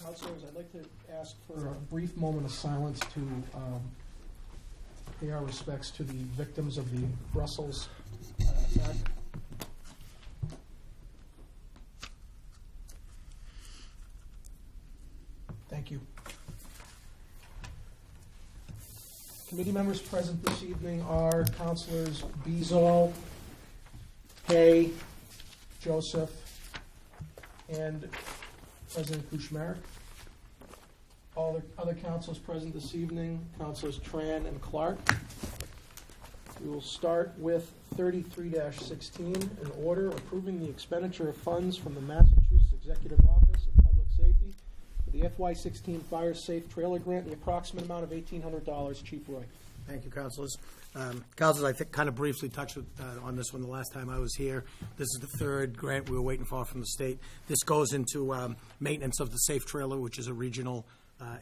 Councilors, I'd like to ask for a brief moment of silence to pay our respects to the victims of the Brussels attack. Thank you. Committee members present this evening are Councilors Bezal, Hay, Joseph, and President Kuchmarek. All the other councils present this evening, Councilors Tran and Clark. We will start with 33-16, an order approving the expenditure of funds from the Massachusetts Executive Office of Public Safety for the FY16 Fire Safe Trailer Grant, the approximate amount of $1,800. Chief Roy. Thank you, Councilors. Councilors, I think kind of briefly touched on this one the last time I was here. This is the third grant we were waiting for from the state. This goes into maintenance of the Safe Trailer, which is a regional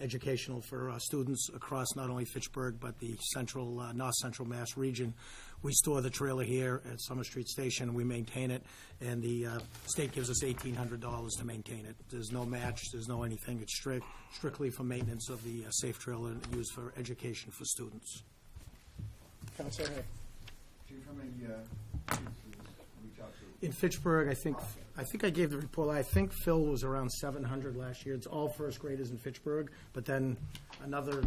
educational for students across not only Fitchburg but the central, north central Mass region. We store the trailer here at Summer Street Station. We maintain it, and the state gives us $1,800 to maintain it. There's no match. There's no anything. It's strictly for maintenance of the Safe Trailer used for education for students. Councilor Hay. Chief, how many kids reach out to? In Fitchburg, I think I gave the report. I think Phil was around 700 last year. It's all first graders in Fitchburg, but then another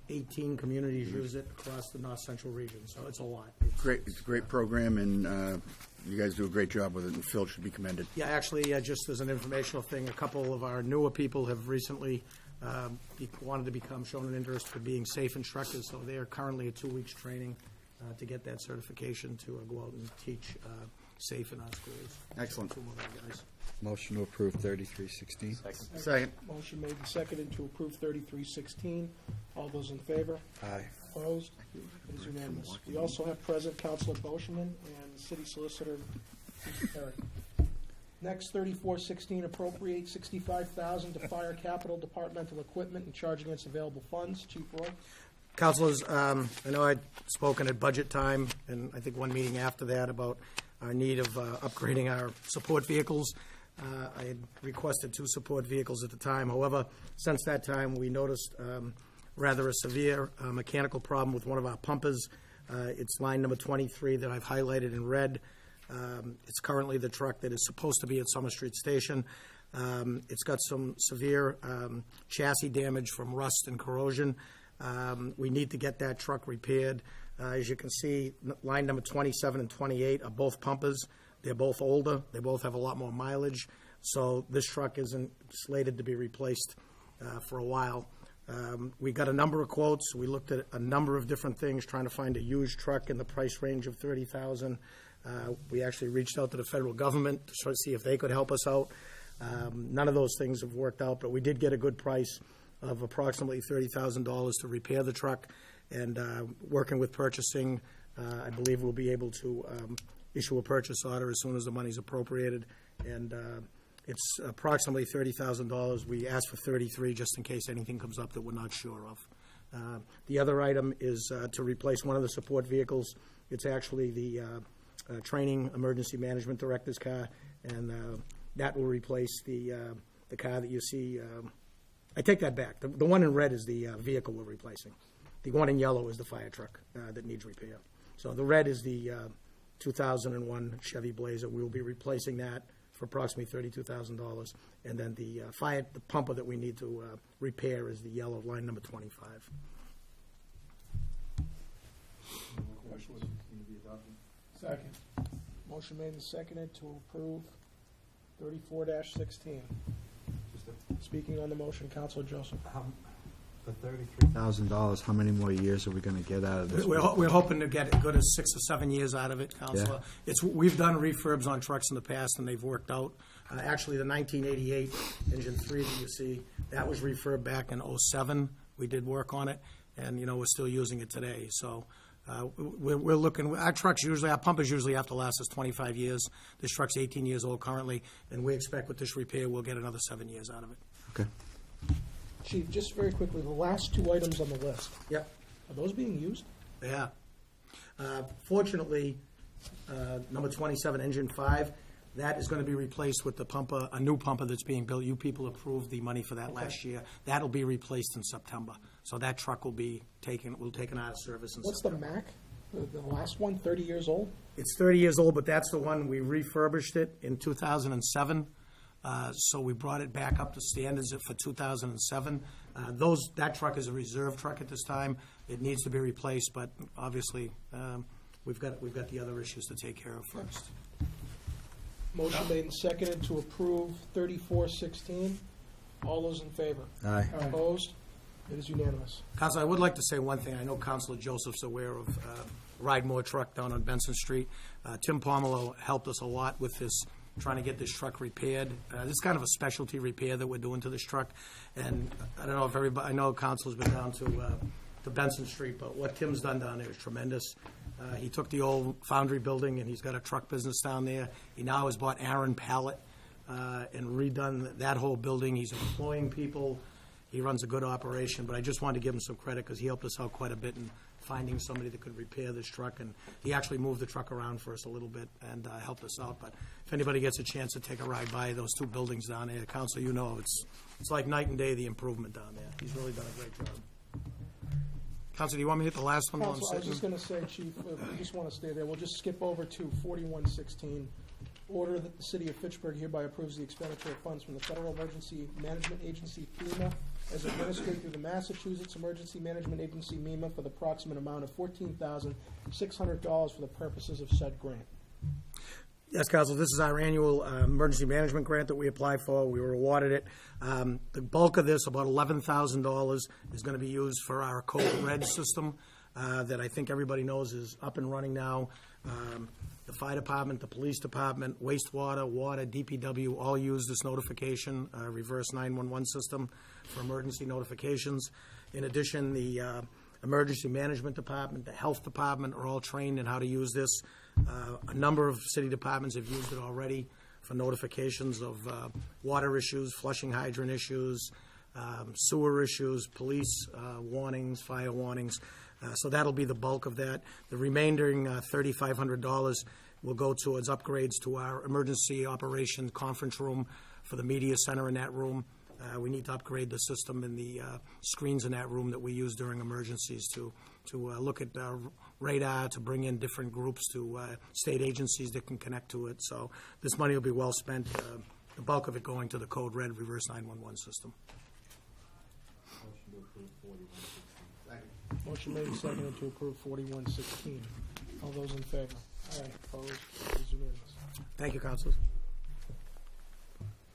18 communities use it across the north central region, so it's a lot. It's a great program, and you guys do a great job with it, and Phil should be commended. Yeah, actually, just as an informational thing, a couple of our newer people have recently wanted to become shown an interest for being safe instructors, so they are currently at 2 weeks training to get that certification to go out and teach safe in our schools. Excellent. Two more guys. Motion to approve 3316. Second. Motion made and seconded to approve 3316. All those in favor? Aye. Opposed? It is unanimous. We also have present Councilor Boschman and City Solicitor Eric. Next, 3416, appropriate $65,000 to fire capital departmental equipment and charge against available funds. Chief Roy. Councilors, I know I'd spoken at budget time, and I think one meeting after that about our need of upgrading our support vehicles. I had requested 2 support vehicles at the time. However, since that time, we noticed rather a severe mechanical problem with one of our pumpers. It's line number 23 that I've highlighted in red. It's currently the truck that is supposed to be at Summer Street Station. It's got some severe chassis damage from rust and corrosion. We need to get that truck repaired. As you can see, line number 27 and 28 are both pumpers. They're both older. They both have a lot more mileage. So this truck isn't slated to be replaced for a while. We got a number of quotes. We looked at a number of different things, trying to find a used truck in the price range of $30,000. We actually reached out to the federal government to sort of see if they could help us out. None of those things have worked out, but we did get a good price of approximately $30,000 to repair the truck. And working with purchasing, I believe we'll be able to issue a purchase order as soon as the money's appropriated. And it's approximately $30,000. We asked for $33,000 just in case anything comes up that we're not sure of. The other item is to replace one of the support vehicles. It's actually the training emergency management director's car, and that will replace the car that you see. I take that back. The one in red is the vehicle we're replacing. The one in yellow is the fire truck that needs repair. So the red is the 2001 Chevy Blazer. We will be replacing that for approximately $32,000. And then the pumper that we need to repair is the yellow, line number 25. Second. Motion made and seconded to approve 34-16. Speaking on the motion, Councilor Joseph. For $33,000, how many more years are we going to get out of this? We're hoping to get as good as 6 or 7 years out of it, Councilor. Yeah. We've done refurbs on trucks in the past, and they've worked out. Actually, the 1988 Engine 3 that you see, that was refurbed back in 07. We did work on it, and, we're still using it today. So we're looking, our pumpers usually have to last us 25 years. This truck's 18 years old currently, and we expect with this repair, we'll get another 7 years out of it. Okay. Chief, just very quickly, the last 2 items on the list, Yep. are those being used? Yeah. Fortunately, number 27, Engine 5, That is going to be replaced with the pumper, a new pumper that's being built. You people approved the money for that last year. That'll be replaced in September. So that truck will be taken out of service in What's the September. Mac? The last one, 30 years old? It's 30 years old, but that's the one, we refurbished it in 2007. So we brought it back up to standards for 2007. That truck is a reserve truck at this time. It needs to be replaced, but obviously, we've got the other issues to take care of first. Motion made and seconded to approve 3416. All those in favor? Aye. Opposed? It is unanimous. Council, I would like to say one thing. I know Councilor Joseph's aware of Ride More truck down on Benson Street. Tim Pomelo helped us a lot with this, trying to get this truck repaired. This is kind of a specialty repair that we're doing to this truck. And I don't know if everybody, I know Council's been down to Benson Street, but what Tim's done down there is tremendous. He took the old foundry building, and he's got a truck business down there. He now has bought Aaron Pallet and redone that whole building. He's employing people. He runs a good operation, but I just wanted to give him some credit because he helped us out quite a bit in finding somebody that could repair this truck, and he actually moved the truck around for us a little bit and helped us out. But if anybody gets a chance to take a ride by those two buildings down there, Council, you know, it's like night and day, the improvement down there. He's really done a great job. Council, do you want me to hit the last one while I'm Council, I was sitting? just going to say, Chief, if we just want to stay there, we'll just skip over to 4116. Order that the City of Fitchburg hereby approves the expenditure of funds from the Federal Emergency Management Agency, FEMA, as administered through the Massachusetts Emergency Management Agency, MEMA, for the approximate amount of $14,600 for the purposes of said grant. Yes, Council, this is our annual emergency management grant that we applied for. We were awarded it. The bulk of this, about $11,000, is going to be used for our Code Red system that I think everybody knows is up and running now. The fire department, the police department, wastewater, water, DPW, all use this notification, reverse 911 system for emergency notifications. In addition, the emergency management department, the health department are all trained in how to use this. A number of city departments have used it already for notifications of water issues, flushing hydrant issues, sewer issues, police warnings, fire warnings. So that'll be the bulk of that. The remaining $3,500 will go towards upgrades to our emergency operations conference room for the media center in that room. We need to upgrade the system and the screens in that room that we use during emergencies to look at radar, to bring in different groups to state agencies that can connect to it. So this money will be well spent, the bulk of it going to the Code Red reverse 911 system. Motion made and seconded to approve 4116. All those in favor? Aye. Opposed? It is unanimous. Thank you, councilors.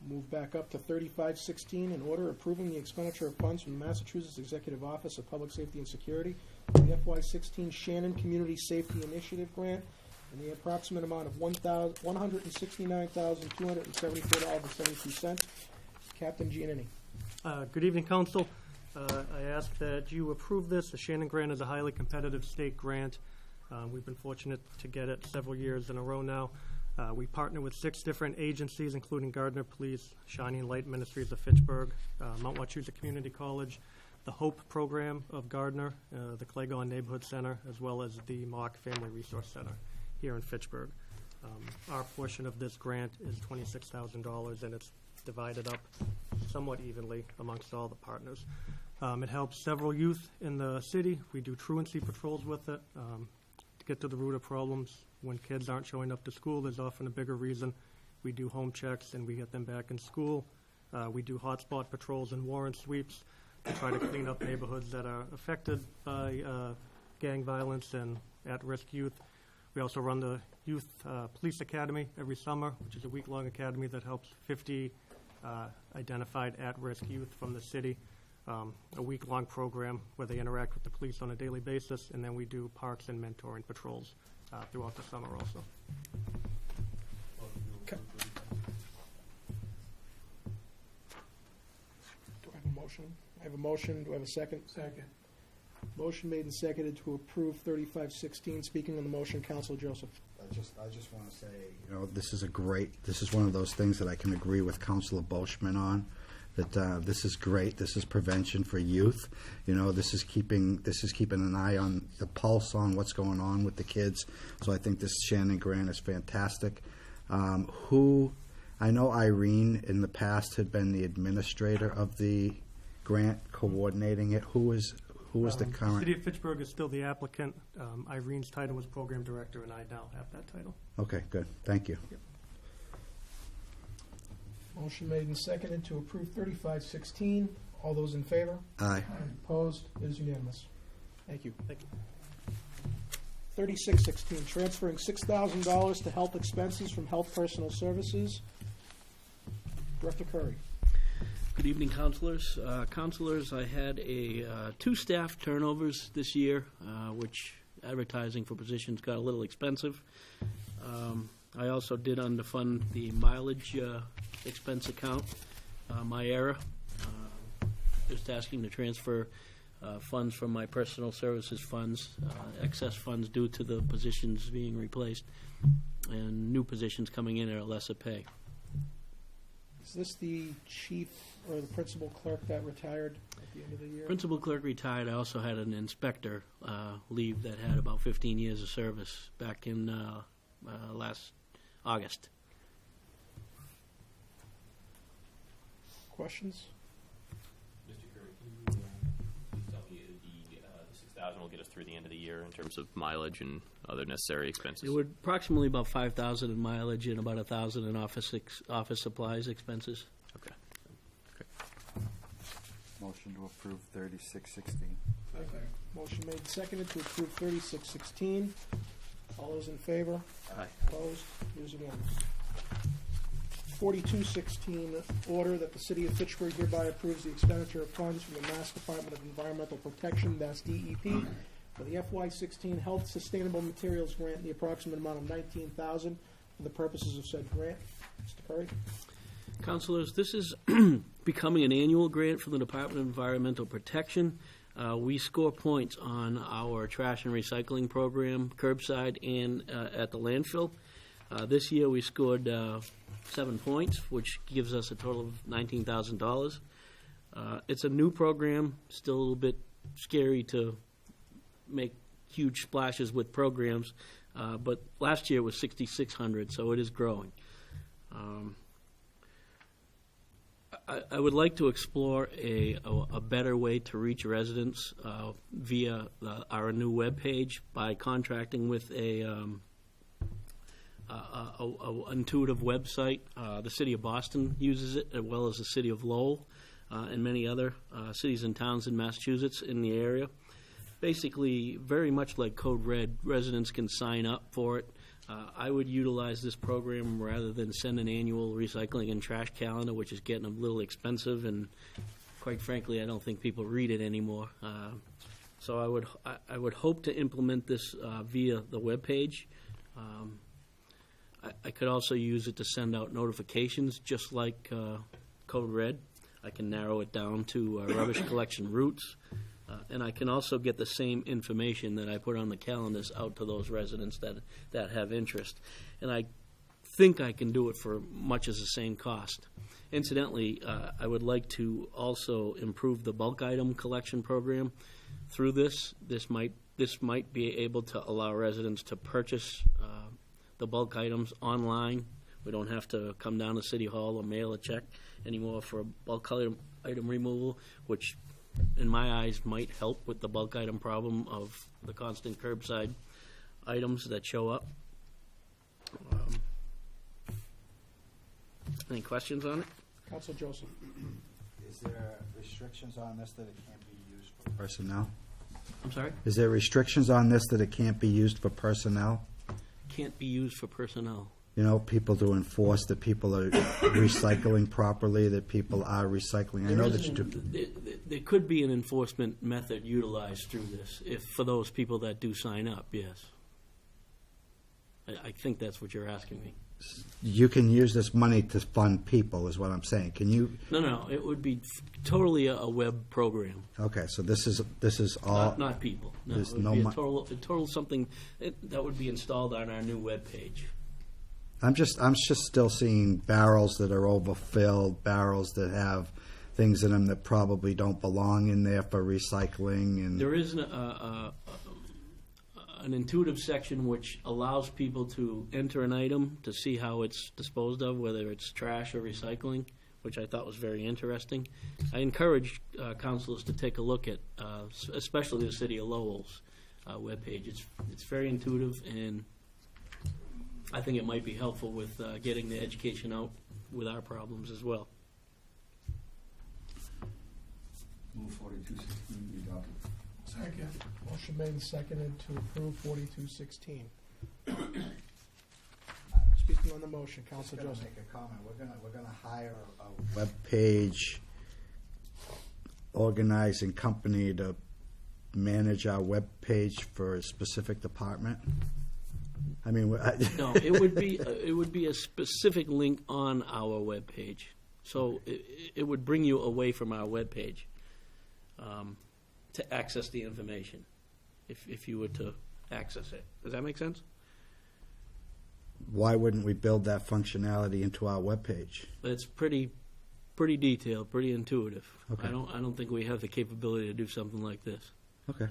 Move back up to 3516, an order approving the expenditure of funds from the Massachusetts Executive Office of Public Safety and Security for the FY16 Shannon Community Safety Initiative Grant in the approximate amount of $169,274.72. Captain Giannini. Good evening, Council. I ask that you approve this. The Shannon Grant is a highly competitive state grant. We've been fortunate to get it several years in a row now. We partner with 6 different agencies, including Gardner Police, Shining Light Ministries of Fitchburg, Mount Wachusett Community College, the HOPE program of Gardner, the Claygon Neighborhood Center, as well as the Mock Family Resource Center here in Fitchburg. Our portion of this grant is $26,000, and it's divided up somewhat evenly amongst all the partners. It helps several youth in the city. We do truancy patrols with it to get to the root of problems. When kids aren't showing up to school, there's often a bigger reason. We do home checks and we get them back in school. We do hotspot patrols and warrant sweeps to try to clean up neighborhoods that are affected by gang violence and at-risk youth. We also run the Youth Police Academy every summer, which is a week-long academy that helps 50 identified at-risk youth from the city. A week-long program where they interact with the police on a daily basis, and then we do parks and mentoring patrols throughout the summer also. Do I have a motion? I have a motion. Do I have a second? Second. Motion made and seconded to approve 3516. Speaking on the motion, Councilor Joseph. I just want to say, this is one of those things that I can agree with Councilor Bolshman on, that this is great. This is prevention for youth. This is keeping an eye on the pulse on what's going on with the kids. So I think this Shannon Grant is fantastic. I know Irene in the past had been the administrator of the grant, coordinating it. Who is the The current? City of Fitchburg is still the applicant. Irene's title was Program Director, and I now have that title. Okay, good. Thank you. Motion made and seconded to approve 3516. All those in favor? Aye. Opposed? It is unanimous. Thank you. Thank you. 3616, transferring $6,000 to health expenses from Health Personal Services. Director Curry. Good evening, councilors. Councilors, I had two staff turnovers this year, which advertising for positions got a little expensive. I also did underfund the mileage expense account. My error. Just asking to transfer funds from my personal services funds, excess funds due to the positions being replaced, and new positions coming in at a lesser pay. Is this the chief or the principal clerk that retired at the end of the year? Principal clerk retired. I also had an inspector leave that had about 15 years of service back in last August. Questions? Mr. Curry, can you please tell me the 6,000 will get us through the end of the year in terms of mileage and other necessary expenses? It would approximately about 5,000 in mileage and about 1,000 in office supplies expenses. Okay. Motion to approve 3616. Motion made and seconded to approve 3616. All those in favor? Aye. Opposed? It is unanimous. 4216, order that the City of Fitchburg hereby approves the expenditure of funds from the Mass Department of Environmental Protection, that's DEP, for the FY16 Health Sustainable Materials Grant in the approximate amount of $19,000 for the purposes of said grant. Mr. Curry? Councilors, this is becoming an annual grant for the Department of Environmental Protection. We score points on our trash and recycling program, curbside and at the landfill. This year we scored 7 points, which gives us a total of $19,000. It's a new program, still a little bit scary to make huge splashes with programs, but last year was 6,600, so it is growing. I would like to explore a better way to reach residents via our new webpage by contracting with a intuitive website. The City of Boston uses it, as well as the City of Lowell and many other cities and towns in Massachusetts in the area. Basically, very much like Code Red, residents can sign up for it. I would utilize this program rather than send an annual recycling and trash calendar, which is getting a little expensive, and quite frankly, I don't think people read it anymore. So I would hope to implement this via the webpage. I could also use it to send out notifications, just like Code Red. I can narrow it down to rubbish collection routes. And I can also get the same information that I put on the calendars out to those residents that have interest. And I think I can do it for much as the same cost. Incidentally, I would like to also improve the bulk item collection program. Through this might be able to allow residents to purchase the bulk items online. We don't have to come down to City Hall or mail a check anymore for a bulk item removal, which in my eyes might help with the bulk item problem of the constant curbside items that show up. Any questions on it? Council Joseph. Is there restrictions on this that it can't be used for personnel? I'm sorry? Is there restrictions on this that it can't be used for personnel? Can't be used for personnel. You know, people to enforce that people are recycling properly, that people are recycling. I know that you do. There could be an enforcement method utilized through this, if for those people that do sign up, yes. I think that's what you're asking me. You can use this money to fund people, is what I'm saying. Can you? No, it would be totally a web program. Okay, so this is all. Not people. No, There's it would no be a mon- total something that would be installed on our new web page. I'm just still seeing barrels that are overfilled, barrels that have things in them that probably don't belong in there for recycling, and There is an intuitive section which allows people to enter an item to see how it's disposed of, whether it's trash or recycling, which I thought was very interesting. I encourage councilors to take a look at, especially the City of Lowell's webpage. It's very intuitive, and I think it might be helpful with getting the education out with our problems as well. Move 4216 be adopted. Second. Motion made and seconded to approve 4216. Speaking on the motion, Council Just Joseph. make a comment. We're gonna hire a webpage organizing company to manage our webpage for a specific department. I mean, No, it would be a specific link on our webpage. So it would bring you away from our webpage to access the information, if you were to access it. Does that make sense? why wouldn't we build that functionality into our webpage? It's pretty detailed, pretty intuitive. Okay. I don't think we have the capability to do something like this. Okay.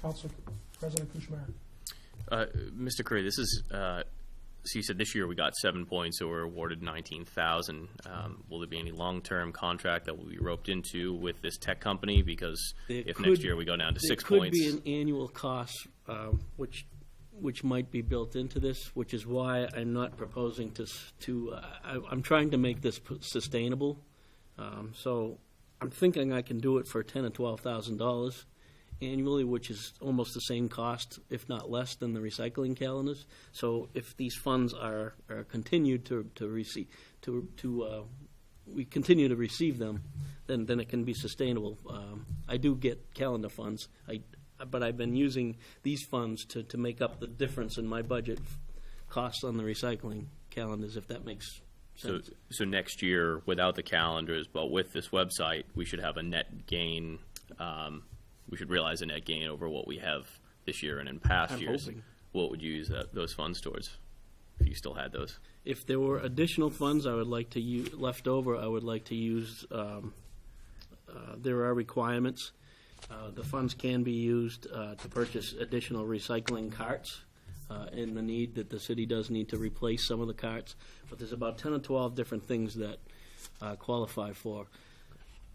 Council President Kuchma. Mr. Curry, this is, so you said this year we got 7 points, so we're awarded 19,000. Will there be any long-term contract that will be roped into with this tech company? Because if next year we go down to 6 points. There could be an annual cost, which might be built into this, which is why I'm not proposing I'm trying to make this sustainable. So I'm thinking I can do it for $10,000 or $12,000 annually, which is almost the same cost, if not less, than the recycling calendars. So if these funds are continued to receive, we continue to receive them, then it can be sustainable. I do get calendar funds, but I've been using these funds to make up the difference in my budget costs on the recycling calendars, if that makes sense. So next year, without the calendars, but with this website, we should have a net gain. We should realize a net gain over what we have this year and in past I'm years. hoping. What would you use those funds towards, if you still had those? If there were additional funds I would like to use left over, I would like to use. There are requirements. The funds can be used to purchase additional recycling carts, and the need that the city does need to replace some of the carts. But there's about 10 or 12 different things that qualify for.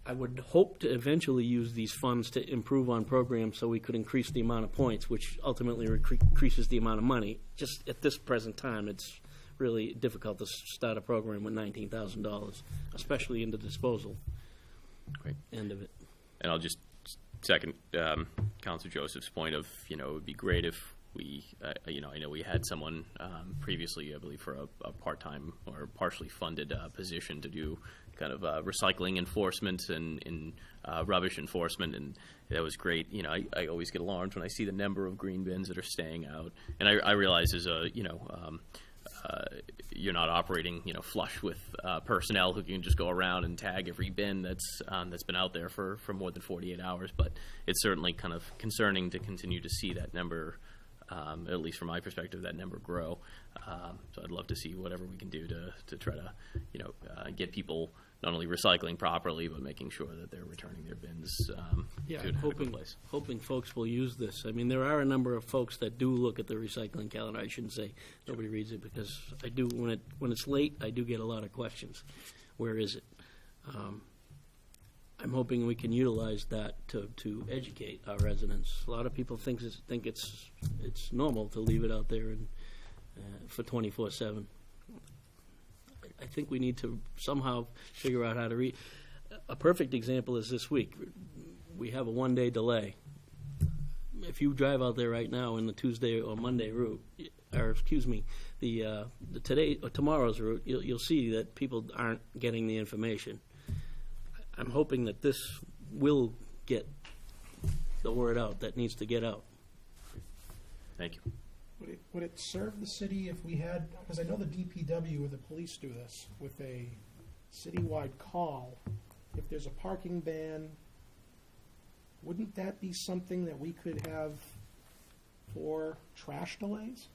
I would hope to eventually use these funds to improve on programs so we could increase the amount of points, which ultimately increases the amount of money. Just at this present time, it's really difficult to start a program with $19,000, especially in the disposal Great. end of it. And I'll just second Councilor Joseph's point of, it would be great if we, I know we had someone previously, I believe, for a part-time or partially funded position to do kind of recycling enforcement and rubbish enforcement, and that was great. I always get alarmed when I see the number of green bins that are staying out, and I realize as you're not operating, flush with personnel who can just go around and tag every bin that's been out there for more than 48 hours. But it's certainly kind of concerning to continue to see that number, at least from my perspective, that number grow. So I'd love to see whatever we can do to try to, get people not only recycling properly, but making sure that they're returning their bins to I'm a good place. hoping folks will use this. I mean, there are a number of folks that do look at the recycling calendar. I shouldn't say nobody reads it, because I do, when it's late, I do get a lot of questions. Where is it? I'm hoping we can utilize that to educate our residents. A lot of people think it's normal to leave it out there for 24/7. I think we need to somehow figure out how to read. A perfect example is this week. We have a one-day delay. If you drive out there right now in the Tuesday or Monday route, or excuse me, the today or tomorrow's route, you'll see that people aren't getting the information. I'm hoping that this will get the word out that needs to get out. Thank you. Would it serve the city if we had, because I know the DPW or the police do this, with a citywide call, if there's a parking ban, wouldn't that be something that we could have for trash delays?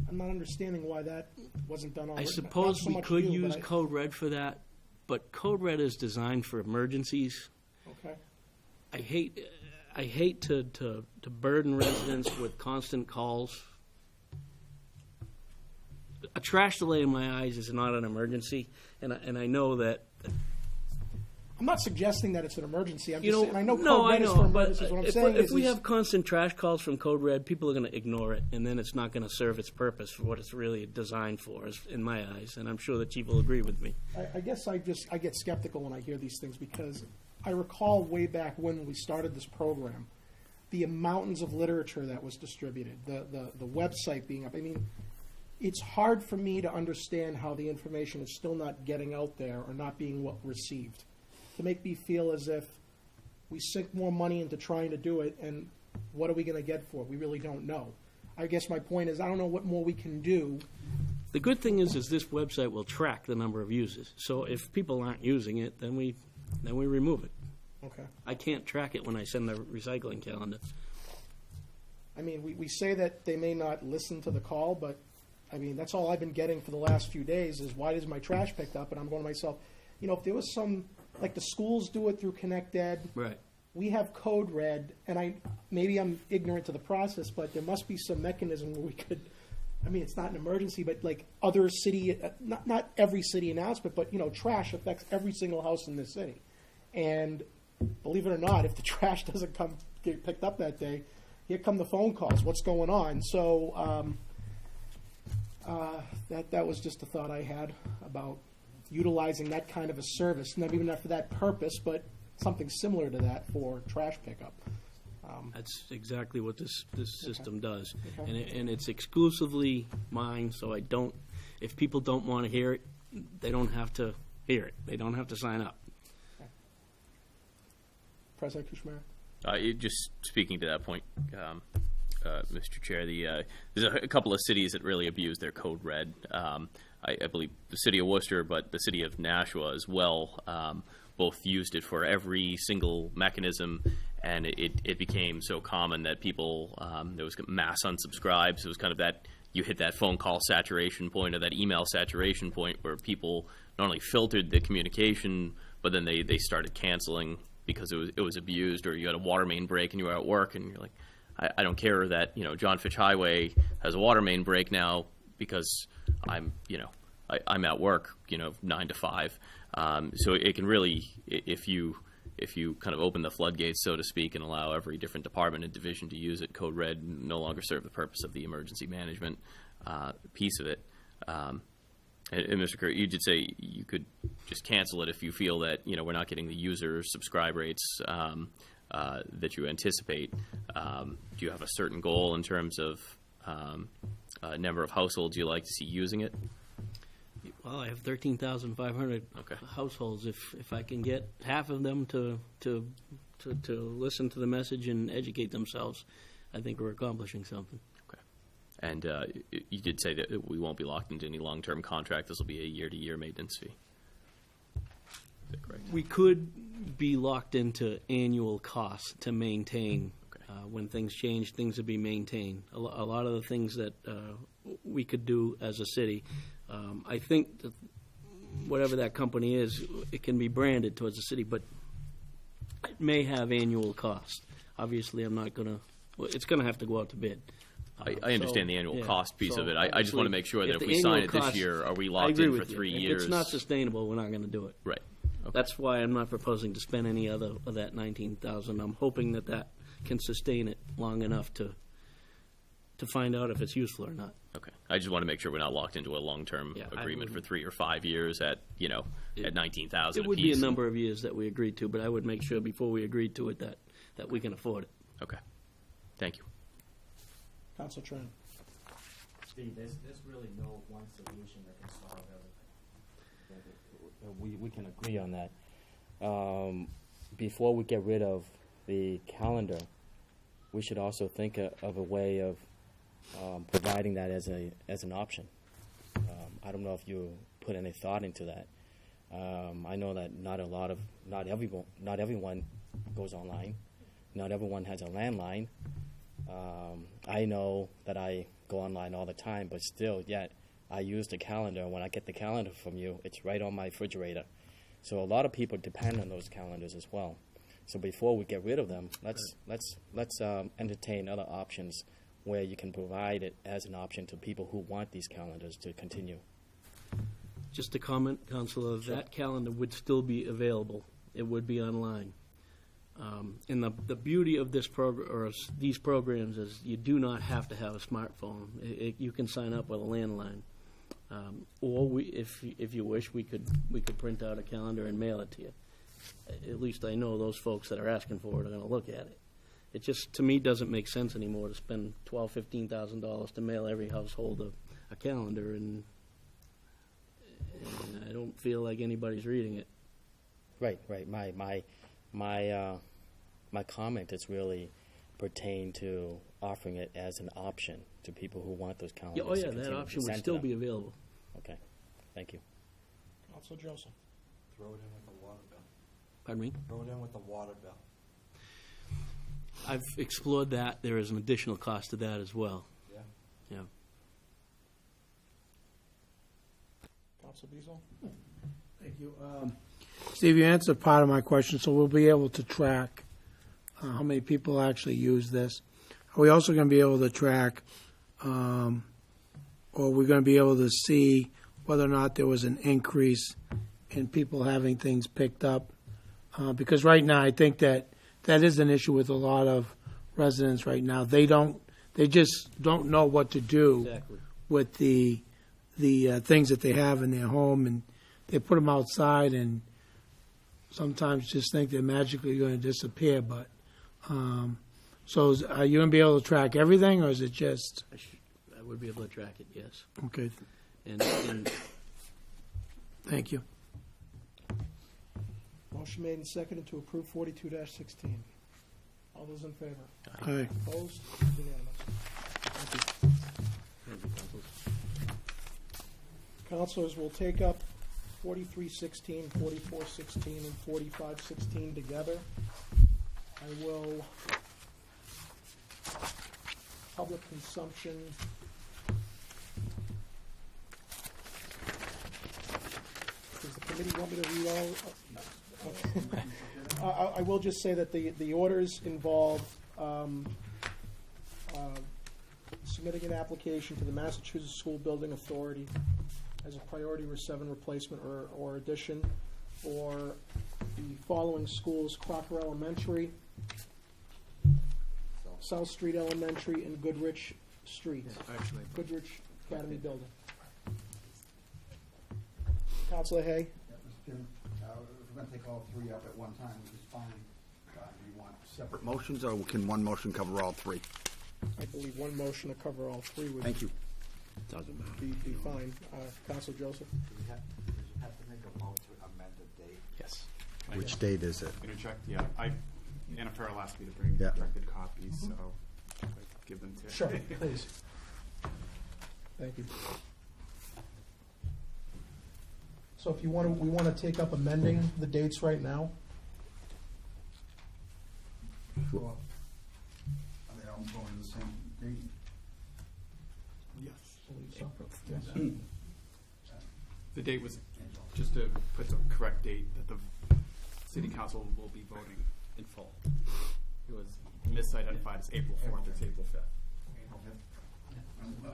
I'm not understanding why that wasn't done already. I suppose Not so we much could you, use but Code Red for that, but Code Red is designed for emergencies. Okay. I hate to burden residents with constant calls. A trash delay in my eyes is not an emergency, and I know that. I'm not suggesting that it's an emergency. I'm You just know, saying, I know no, Code I Red is know, for but emergencies. What I'm if, saying if is, we have constant trash calls from Code Red, people are going to ignore it, and then it's not going to serve its purpose for what it's really designed for, in my eyes. And I'm sure the chief will agree with me. I guess I get skeptical when I hear these things, because I recall way back when we started this program, the mountains of literature that was distributed, the website being up. I mean, it's hard for me to understand how the information is still not getting out there or not being well received. To make me feel as if we sink more money into trying to do it, and what are we going to get for it? We really don't know. I guess my point is, I don't know what more we can do. The good thing is this website will track the number of users. So if people aren't using it, then we remove it. Okay. I can't track it when I send the recycling calendar. I mean, we say that they may not listen to the call, but, I mean, that's all I've been getting for the last few days is, why does my trash picked up? And I'm going to myself, you know, if there was some, like the schools do it through Connect Ed. Right. We have Code Red, and maybe I'm ignorant to the process, but there must be some mechanism where we could, I mean, it's not an emergency, but like other city, not every city announcement, but, you know, trash affects every single house in this city. And believe it or not, if the trash doesn't get picked up that day, here come the phone calls. What's going on? So that was just a thought I had about utilizing that kind of a service, not even for that purpose, but something similar to that for trash pickup. That's exactly what this system does. Okay. And it's exclusively mine, so I don't, if people don't want to hear it, they don't have to hear it. They don't have to sign up. President Kuchma. Just speaking to that point, Mr. Chair, there's a couple of cities that really abuse their Code Red. I believe the city of Worcester, but the city of Nashua as well, both used it for every single mechanism, and it became so common that people, there was mass unsubscribes. It was kind of that, you hit that phone call saturation point or that email saturation point where people not only filtered the communication, but then they started canceling because it was abused, or you had a water main break and you were at work and you're like, I don't care that, you know, John Fitch Highway has a water main break now because I'm at work, 9 to 5. So it can really, if you kind of open the floodgates, so to speak, and allow every different department and division to use it, Code Red no longer serve the purpose of the emergency management piece of it. And Mr. Kerr, you did say you could just cancel it if you feel that, we're not getting the user subscribe rates that you anticipate. Do you have a certain goal in terms of number of households you like to see using it? Well, I have 13,500 households. If I can get half of them to listen to the message and educate themselves, I think we're accomplishing something. Okay. And you did say that we won't be locked into any long-term contract. This will be a year-to-year maintenance fee. Is that correct? We could be locked into annual costs to maintain. When things change, things will be maintained. A lot of the things that we could do as a city, I think that whatever that company is, it can be branded towards the city, but it may have annual costs. Obviously, I'm not going to, it's going to have to go out to bid. I understand the annual cost piece of it. I just want to make sure that if the we sign annual it this cost- year, are we I locked agree in for with you. 3 If years? it's not sustainable, we're not going to do it. Right. Okay. That's why I'm not proposing to spend any other of that 19,000. I'm hoping that can sustain it long enough to find out if it's useful or not. Okay. I just want to make sure we're not locked into a long-term Yeah, I agreement for wouldn't- 3 or 5 years at 19,000 It would be apiece. a number of years that we agreed to, but I would make sure before we agreed to it that we can afford it. Okay. Thank you. Council Tran. Steve, there's really no one solution that can solve everything. We can agree on that. Before we get rid of the calendar, we should also think of a way of providing that as an option. I don't know if you put any thought into that. I know that not everyone goes online. Not everyone has a landline. I know that I go online all the time, but still, yet I use the calendar. When I get the calendar from you, it's right on my refrigerator. So a lot of people depend on those calendars as well. So before we get rid of them, let's entertain other options where you can provide it as an option to people who want these calendars to continue. Just a comment, Counselor, that calendar would still be available. It would be online. And the beauty of this these programs is you do not have to have a smartphone. You can sign up with a landline. Or if you wish, we could print out a calendar and mail it to you. At least I know those folks that are asking for it are going to look at it. It just, to me, doesn't make sense anymore to spend $12,000-$15,000 to mail every household a calendar, and I don't feel like anybody's reading it. Right. My comment is really pertain to offering it as an option to people who want those calendars. Oh, to yeah, continue that to option would send to still them. be available. Okay, thank you. Council Joseph. Throw it in with the water bill. Pardon me? Throw it in with the water bill. I've explored that. There is an additional cost to that as well. Yeah. Yeah. Council Beazle. Thank you. Steve, you answered part of my question, so we'll be able to track how many people actually use this. Are we also going to be able to track, or are we going to be able to see whether or not there was an increase in people having things picked up? Because right now, I think that is an issue with a lot of residents right now. They just don't know what to do Exactly. with the things that they have in their home, and they put them outside and sometimes just think they're magically going to disappear. But so are you going to be able to track everything, or is it just I would be able to track it, yes. okay? And Thank you. Motion made and seconded to approve 42-16. All those in favor? Aye. Opposed? Unanimous. Councilors will take up 43-16, 44-16, and 45-16 together. I will public consumption. Does the committee want me to read all? Okay. I will just say that the orders involve submitting an application to the Massachusetts School Building Authority as a priority seven replacement or addition for the following schools: Crocker Elementary, South Street Elementary, and Goodrich Street. Goodrich Academy Building. Councilor Hay? Yeah, Mr. Chairman, if we're going to take all three up at one time, which is fine, do you want separate motions, or can one motion cover all three? I believe one motion to cover all three would Thank you. be fine. Councilor Joseph? Do you have to make a motion to amend the date? Yes. Which date is it? Interject, yeah. Anna Farrell asked me to bring Yeah. directed copies, so I give them to. Sure, please. Thank you. So if you want to, we want to take up amending the dates right now. Sure. Are they all going the same date? Yes. The date was, just to put the correct date, that the city council will be voting in full. It was misidentified as April 4th, it's April 5th.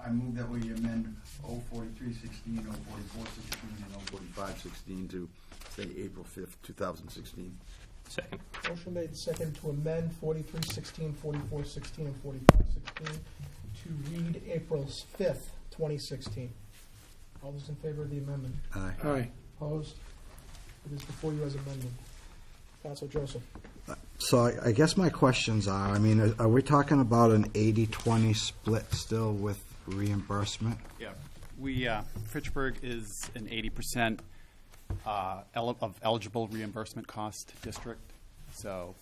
I move that we amend 04316, 04416, and 04516 to say April 5th, 2016. Second. Motion made and second to amend 4316, 4416, and 4516 to read April 5th, 2016. All those in favor of the amendment? Aye. Aye. Opposed? It is before you as amended. Councilor Joseph? So I guess my questions are, I mean, are we talking about an 80-20 split still with reimbursement? Yeah, Fitchburg is an 80% of eligible reimbursement cost district, so.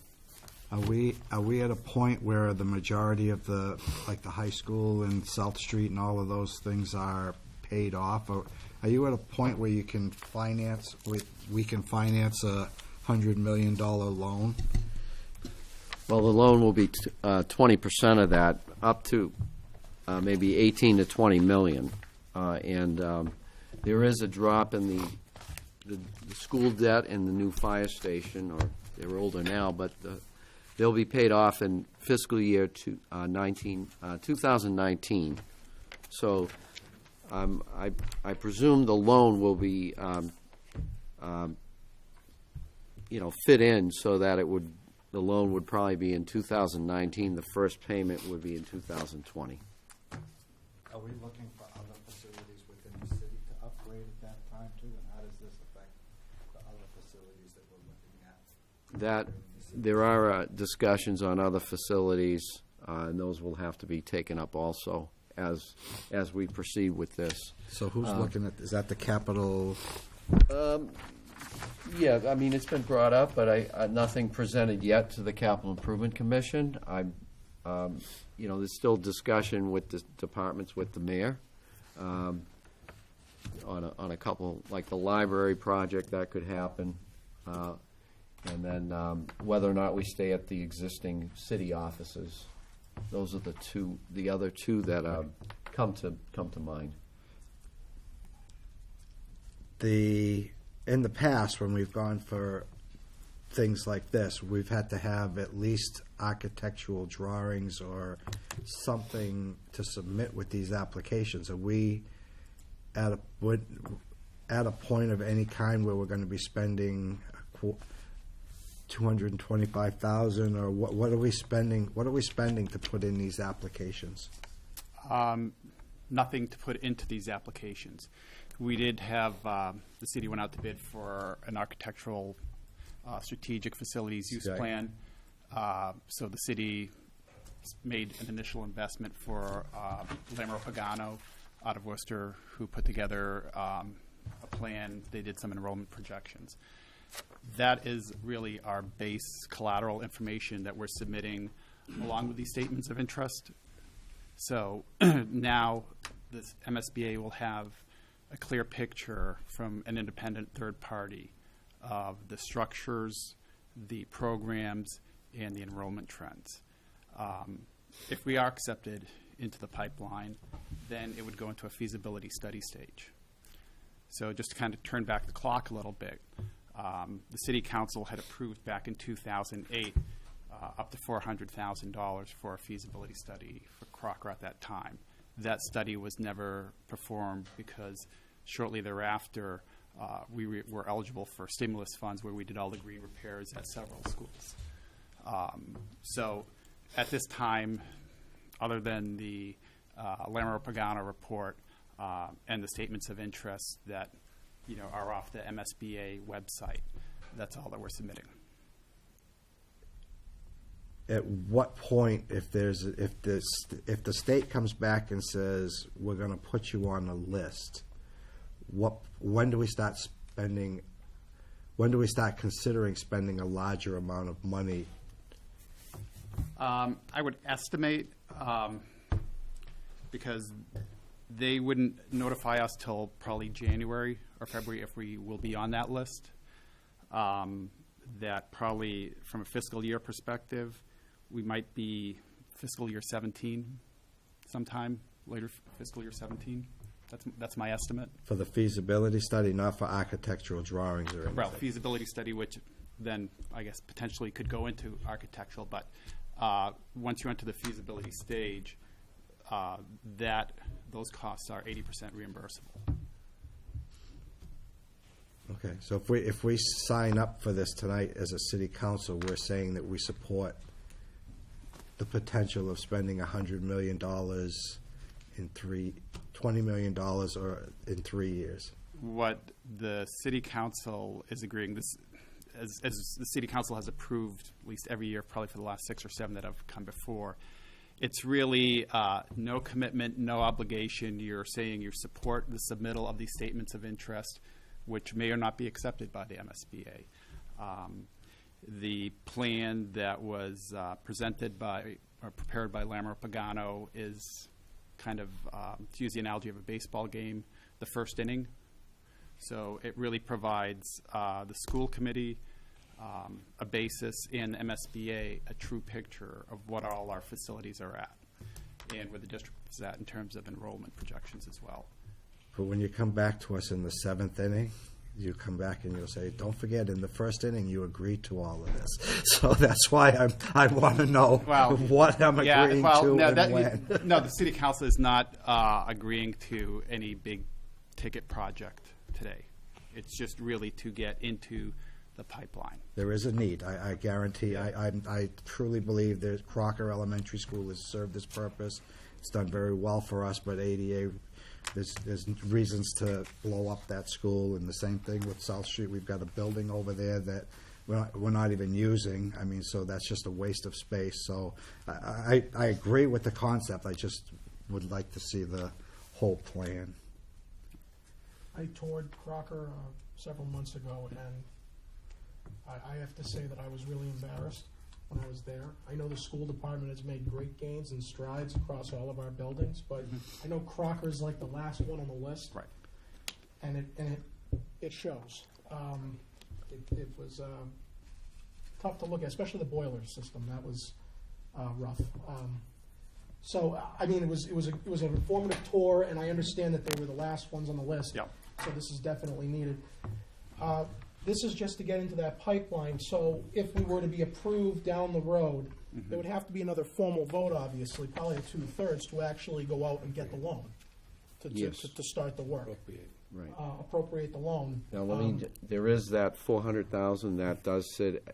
Are we at a point where the majority of the high school and South Street and all of those things are paid off? Or are you at a point where you can we can finance a $100 million loan? Well, the loan will be 20% of that, up to maybe 18 to 20 million. And there is a drop in the school debt and the new fire station, or they're older now, but they'll be paid off in fiscal year 2019. So I presume the loan will be, fit in so that the loan would probably be in 2019. The first payment would be in 2020. Are we looking for other facilities within the city to upgrade at that time too? And how does this affect the other facilities that we're looking at? That there are discussions on other facilities, and those will have to be taken up also as we proceed with this. So who's looking at, is that the capital? Yeah, I mean, it's been brought up, but nothing presented yet to the Capital Improvement Commission. There's still discussion with the departments, with the mayor, on a couple, like the library project, that could happen. And then whether or not we stay at the existing city offices. Those are the other two that come to mind. In the past, when we've gone for things like this, we've had to have at least architectural drawings or something to submit with these applications. Are we at a point of any kind where we're going to be spending $225,000, or what are we spending? What are we spending to put in these applications? Nothing to put into these applications. We did have, the city went out to bid for an architectural strategic facilities use plan. So the city made an initial investment for Lamro Pagano out of Worcester, who put together a plan. They did some enrollment projections. That is really our base collateral information that we're submitting along with these statements of interest. So now this MSBA will have a clear picture from an independent third party of the structures, the programs, and the enrollment trends. If we are accepted into the pipeline, then it would go into a feasibility study stage. So just to kind of turn back the clock a little bit, the City Council had approved back in 2008 up to $400,000 for a feasibility study for Crocker at that time. That study was never performed because shortly thereafter we were eligible for stimulus funds where we did all the green repairs at several schools. So at this time, other than the Lamro Pagano report and the statements of interest that are off the MSBA website, that's all that we're submitting. At what point, if the state comes back and says we're going to put you on a list, when do we start spending? When do we start considering spending a larger amount of money? I would estimate, because they wouldn't notify us till probably January or February if we will be on that list. That probably from a fiscal year perspective, we might be fiscal year 17, sometime later fiscal year 17. That's my estimate. For the feasibility study, not for architectural drawings or anything? Well, feasibility study, which then I guess potentially could go into architectural, but once you enter the feasibility stage, those costs are 80% reimbursable. Okay, so if we sign up for this tonight as a city council, we're saying that we support the potential of spending $100 million $20 million or in 3 years. What the city council is agreeing, this, as the city council has approved at least every year, probably for the last 6 or 7 that have come before, it's really no commitment, no obligation. You're saying you support the submittal of these statements of interest, which may or not be accepted by the MSBA. The plan that was presented by or prepared by Lamro Pagano is kind of, to use the analogy of a baseball game, the first inning. So it really provides the school committee a basis, and MSBA a true picture of what all our facilities are at and where the district is at in terms of enrollment projections as well. But when you come back to us in the 7th inning, you come back and you'll say, don't forget, in the first inning, you agreed to all of this. So that's why I want to know what I'm agreeing to no, and when. No, the city council is not agreeing to any big ticket project today. It's just really to get into the pipeline. There is a need. I guarantee. I truly believe that Crocker Elementary School has served this purpose. It's done very well for us, but ADA, there's reasons to blow up that school. And the same thing with South Street. We've got a building over there that we're not even using. I mean, so that's just a waste of space. So I agree with the concept. I just would like to see the whole plan. I toured Crocker several months ago, and I have to say that I was really embarrassed when I was there. I know the school department has made great gains and strides across all of our buildings, but I know Crocker's like the last one on the list. Right. And it shows. It was tough to look at, especially the boiler system. That was rough. So I mean, it was an informative tour, and I understand that they were the last ones on the list. Yep. So this is definitely needed. This is just to get into that pipeline. So if we were to be approved down the road, there would have to be another formal vote, obviously, probably a 2/3, to actually go out and get the loan to start the work. Right. Appropriate the loan. Now, let me, there is that 400,000 that does sit,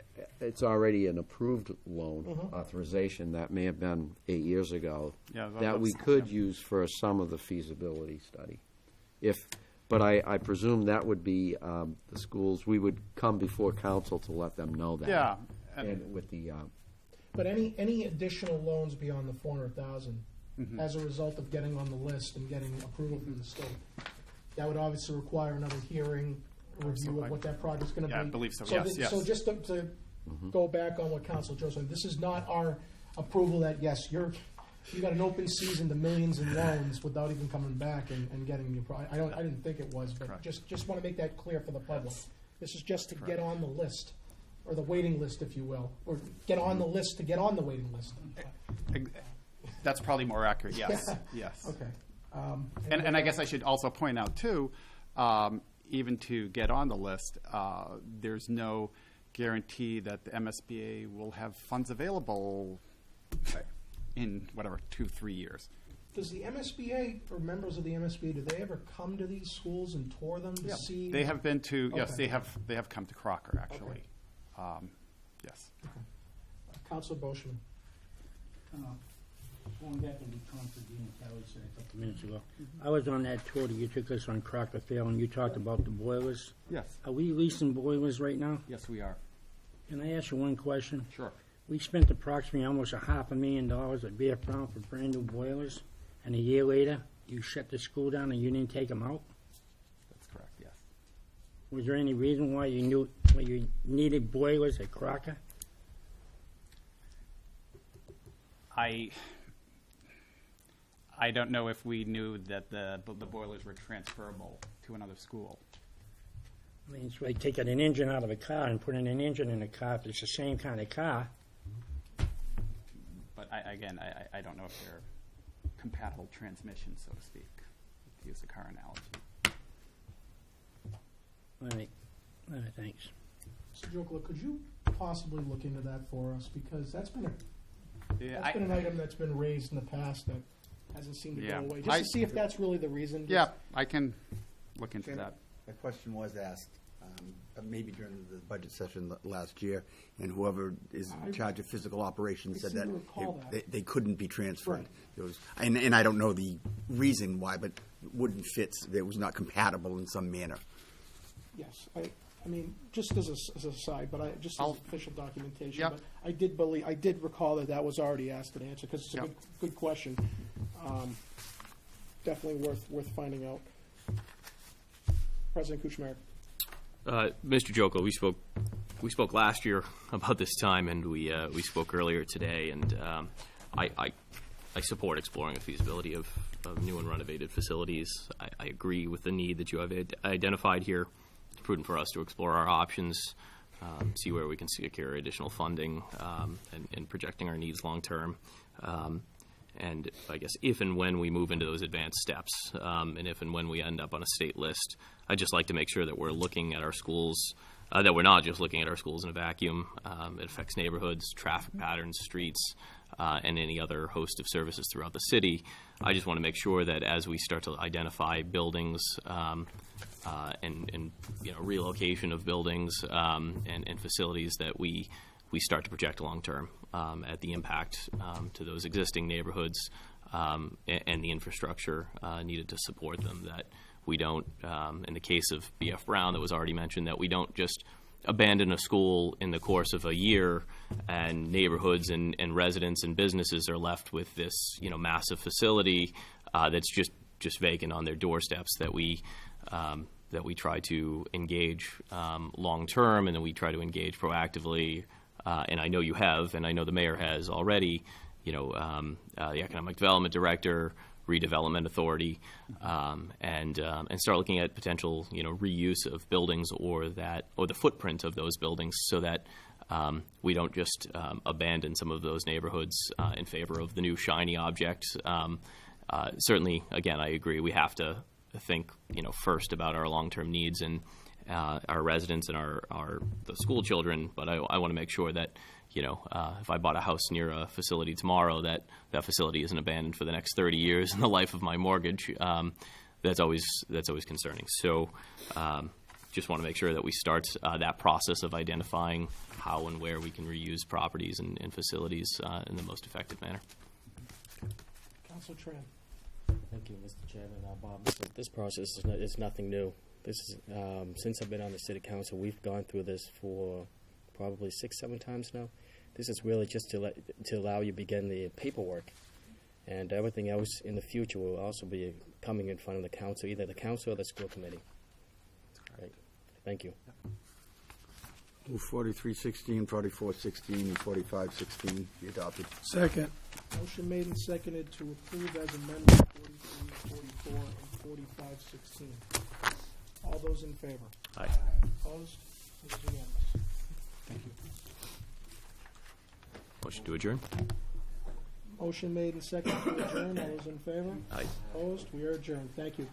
it's already an approved loan authorization. That may have been 8 years ago. Yeah, that we could use for some of the feasibility study. But I presume that would be the schools, we would come before council to let them know that. Yeah. And with the, But any additional loans beyond the 400,000 as a result of getting on the list and getting approval from the state, that would obviously require another hearing, a review of what that project's going to be. Yeah, I believe so. So just to go back on what Council Joe said, this is not our approval that, yes, you got an open season to millions in loans without even coming back and getting your project. I didn't think it was, but Correct. just want to make that clear for the public. This is just to get on the list, or the waiting list, if you will, or get on the list to get on the waiting list. That's probably more accurate, yes. Yes. Okay. And I guess I should also point out, too, even to get on the list, there's no guarantee that the MSBA will have funds available in, 2-3 years. Does the MSBA, or members of the MSBA, do they ever come to these schools and tour them to see? They have been to, yes, Okay. they have come to Crocker, actually. Yes. Councilor Boschman. Going back to what Councilor Dean Kelly said a couple minutes ago, I was on that tour that you took us on Crocker Field, and you talked about the boilers. Yes. Are we leasing boilers right now? Yes, we are. Can I ask you one question? Sure. We spent approximately almost $500,000 at BF Brown for brand-new boilers, and a year later, you shut the school down and you didn't take them out? That's correct, yes. Was there any reason why you needed boilers at Crocker? I don't know if we knew that the boilers were transferable to another school. I mean, it's like taking an engine out of a car and putting an engine in a car if it's the same kind of car. But I don't know if they're compatible transmissions, so to speak, to use the car analogy. All right, thanks. Mr. Jokela, could you possibly look into that for us? Because that's been an item that's been raised in the past that hasn't seemed to go away. Just to see if that's really the reason. Yeah, I can look into that. A question was asked, maybe during the budget session last year, and whoever is in charge of physical operations said that they couldn't be transferred. Right. It was, and I don't know the reason why, but wouldn't fit. It was not compatible in some manner. Yes, I mean, just as a aside, but just as official documentation. Yep. But I did recall that was already asked and answered, because it's a good question. Definitely worth finding out. President Kuchmarek. Mr. Joko, we spoke last year about this time, and we spoke earlier today, and I support exploring the feasibility of new and renovated facilities. I agree with the need that you have identified here. It's prudent for us to explore our options, see where we can secure additional funding, and projecting our needs long term. And I guess if and when we move into those advanced steps, and if and when we end up on a state list, I'd just like to make sure that we're looking at our schools, that we're not just looking at our schools in a vacuum. It affects neighborhoods, traffic patterns, streets, and any other host of services throughout the city. I just want to make sure that as we start to identify buildings and relocation of buildings and facilities, that we start to project long-term at the impact to those existing neighborhoods and the infrastructure needed to support them, that we don't, in the case of B.F. Brown that was already mentioned, that we don't just abandon a school in the course of a year and neighborhoods and residents and businesses are left with this, massive facility that's just vacant on their doorsteps, that we try to engage long-term, and then we try to engage proactively. And I know you have, and I know the mayor has already, the Economic Development Director, Redevelopment Authority, and start looking at potential, reuse of buildings or the footprint of those buildings, so that we don't just abandon some of those neighborhoods in favor of the new shiny object. Certainly, again, I agree, we have to think, first about our long-term needs and our residents and the school children, but I want to make sure that, if I bought a house near a facility tomorrow, that facility isn't abandoned for the next 30 years in the life of my mortgage. That's always concerning. So just want to make sure that we start that process of identifying how and where we can reuse properties and facilities in the most effective manner. Councilor Tran. Thank you, Mr. Chairman. Bob, this process is nothing new. This is since I've been on the city council, we've gone through this for probably 6-7 times now. This is really just to allow you to begin the paperwork, and everything else in the future will also be coming in front of the council, either the council or the school committee. All right. Thank you. Move 4316, 4416, and 4516 be adopted. Second. Motion made and seconded to approve as amended 43, 44, and 4516. All those in favor? Aye. Opposed? It is unanimous. Thank you. Motion to adjourn? Motion made and seconded to adjourn. All those in favor? Aye. Opposed? We are adjourned. Thank you.